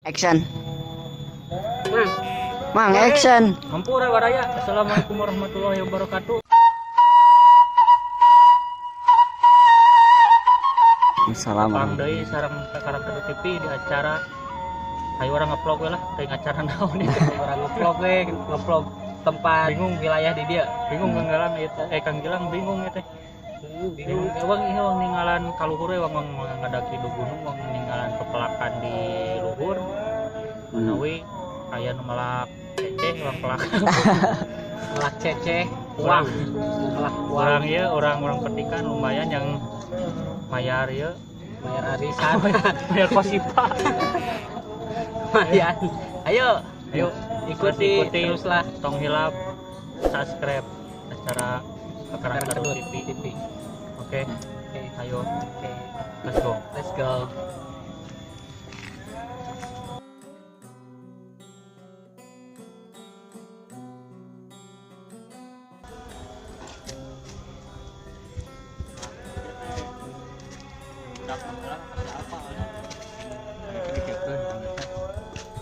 Action. Mang, Mang, action. Hampura waraya. Assalamualaikum warahmatullahi wabarakatuh. Assalamualaikum. Pangdeui sareng Kakarang Kedua TV di acara hayu orang ngevlog we lah, teuing acara naon ieu orang ngevlog we, ngevlog tempat bingung wilayah di dia. Bingung Kang Gilang Kang Gilang bingung ya teh. Bingung eueuh ieu ninggalan kaluhur we wong ngadaki du gunung wong ninggalan pepelakan di luhur. Menawi aya nu melak ceceh urang pelakan. Melak ceceh, uang. Melak urang ieu orang petikan lumayan yang mayar ya, mayar arisan, mayar kosipa. Lumayan. Ayo ikuti teruslah, tong hilap, subscribe acara Kakarang Kedua TV. Oke. Ayo, let's go.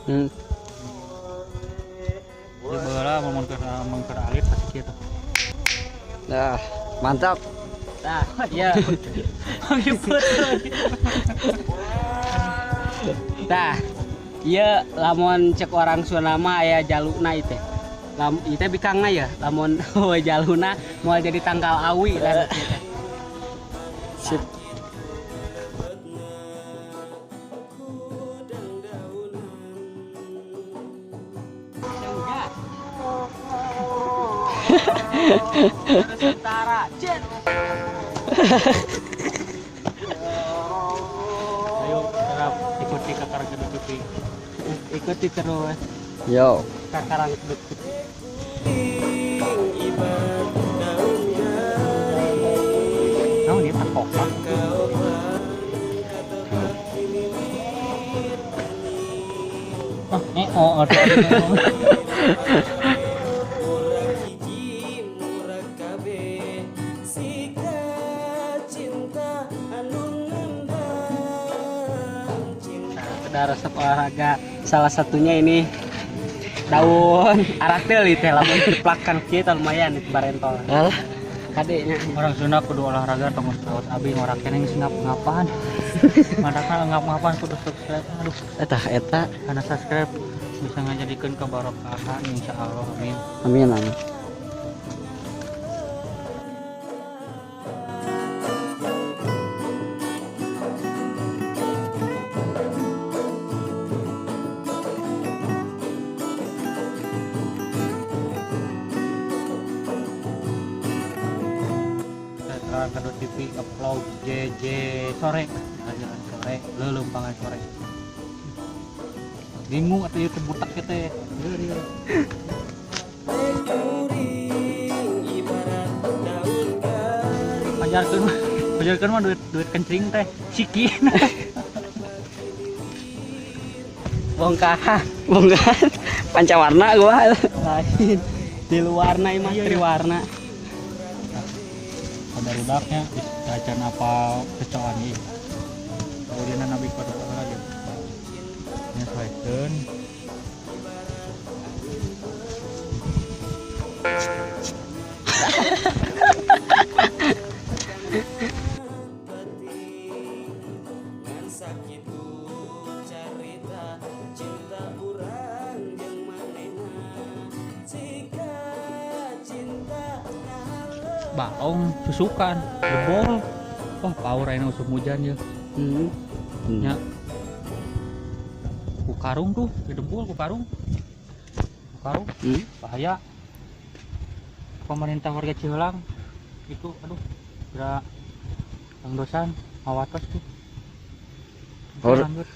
Jadi bola mau mengker alit pasti gitu. Nah, mantap. Nah, iya. Tah, iya lamun cek orang Sunama aya jaluna itu. Itu bikangna ya, lamun jaluna mau jadi tanggal awi lah. Sip. Sementara, Jen. Ayo, harap ikuti Kakarang Kedua TV. Ikuti terus Yo. Kakarang Kedua TV. Nah, ini tak kokak. Ada resep olahraga salah satunya ini daun aratel itu lamun diplakan kita lumayan itu barentol. Alah, Kadeknya Orang Sunda kudu olahraga tong saut abi ngora keneh geus ngap-ngapan. Madakna ngap-ngapan kudu subscribe. Aduh, eta. karena subscribe bisa ngajadikeun kabarokahan insyaallah amin. Amin, amin. Kakarang Kedua TV upload JJ sore, jalan sore, leuleumpangan sore. Bingung atuh ieu teh butak ya teh. Pajarkeun mah duit kencing teh. Siki. bongkahan Bongkar. Pancawarna gua. lain di luarna imah Iya, iya. triwarna. Ada rudaknya acan apa kecoan ieu. Kemudian nabi pada lagi. Nyesuaikeun. Baong susukan jebol. Wah, power ayeuna usum hujan ya. Nya. Ku karung tuh, gedebul ku karung. Ku karung bahaya. Pemerintah warga Cihelang itu aduh kira dosan mawatos tuh. Lanjut.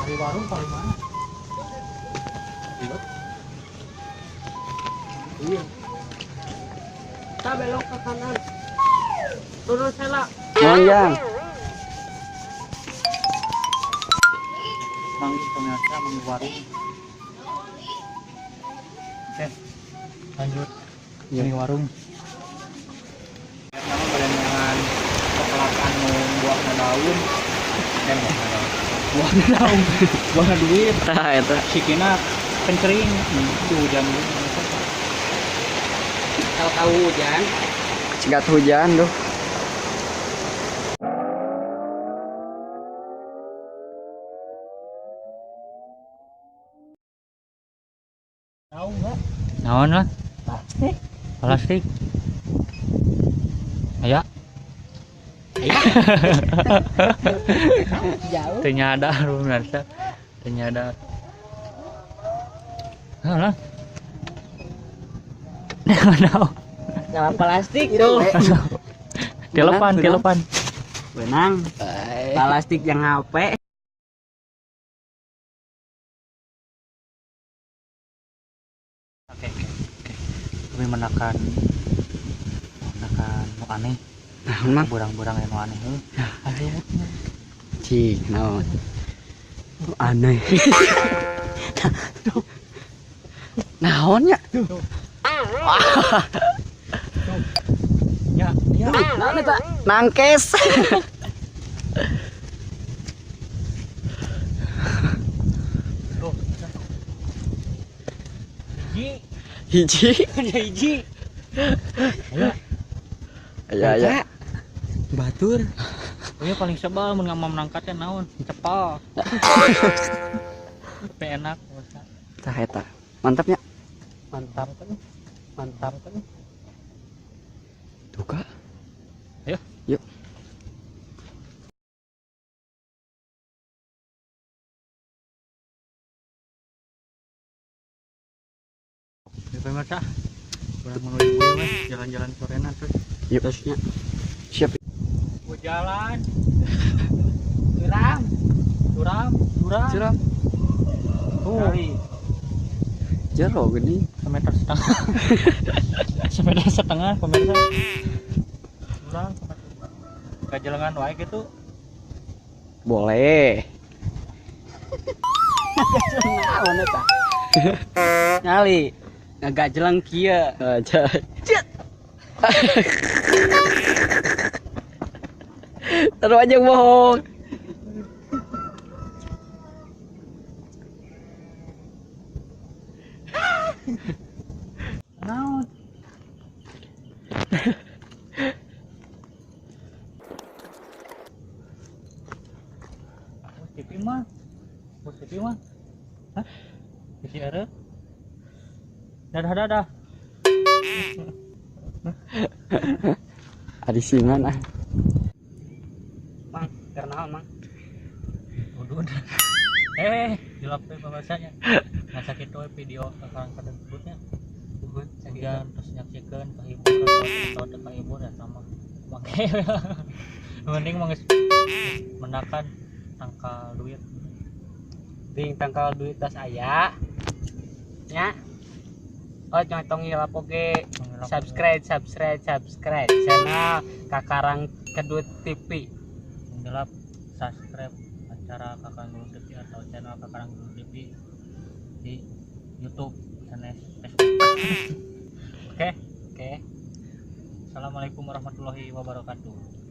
Di warung paling mana? Iya. Kita belok ke kanan. Turun sela. Monjang. Mang pemirsa mang warung. Oke, lanjut. Iya. Ini warung. Nama badangan coklat anu buahna daun dan buahna daun, buahna duit. Tah eta. Sikina pencering itu hujan. Tahu hujan. Cegat hujan tuh. Tahu enggak? Naon lah? Plastik. Plastik. Aya. Jauh. Ternyata rumunarsa. Ternyata. Lah. Tahu. Sama plastik tuh. Telepan, Benang, telepan. Benang. Plastik yang HP. Oke. Kami menakan nu aneh. Nah, mang Burang-burang yang aneh. cing naon. Aneh. Naonnya? Ya, ya. Naon eta? Nangkes. Tuh. Hiji. Hiji. Aya. Batur. Ini paling sebal mun ngam menangkatnya naon? Cepal. Tapi enak. Tah eta. Mantapnya. Mantap. Mantap. Tuh Kak. Ayo. Yuk. Pemirsa, udah menuju jalan-jalan sorenan terus. Yuk. Terusnya. Siap. Mau jalan, Suram. suram. Siram. Kali Jero gini. semeter setengah. Semeter setengah pemirsa. Kurang. Kajelengan wae gitu. Boleh. Naon eta? Nyali. Agak jeleng kieu. Aja. Terus aja bohong. Naon? TV mah. TV mah. Hah? Isi ada? Dadah. Adi singan ah. Mang, karena mang. Udun. Dilapis bahasanya. Nah sakit we video sekarang pada sebutnya. Sekian terus nyaksikan kahibur atau teu kahibur ya sama. Make mending menakan tangkal duit. Ding tangkal duit tas aya. Nya. Oh nyotong hilap oke. Subscribe channel Kakarang Kedut TV. Mengelap subscribe acara Kakarang Kedut TV atau channel Kakarang Kedut TV di YouTube dan Facebook. Oke. Oke. Assalamualaikum warahmatullahi wabarakatuh.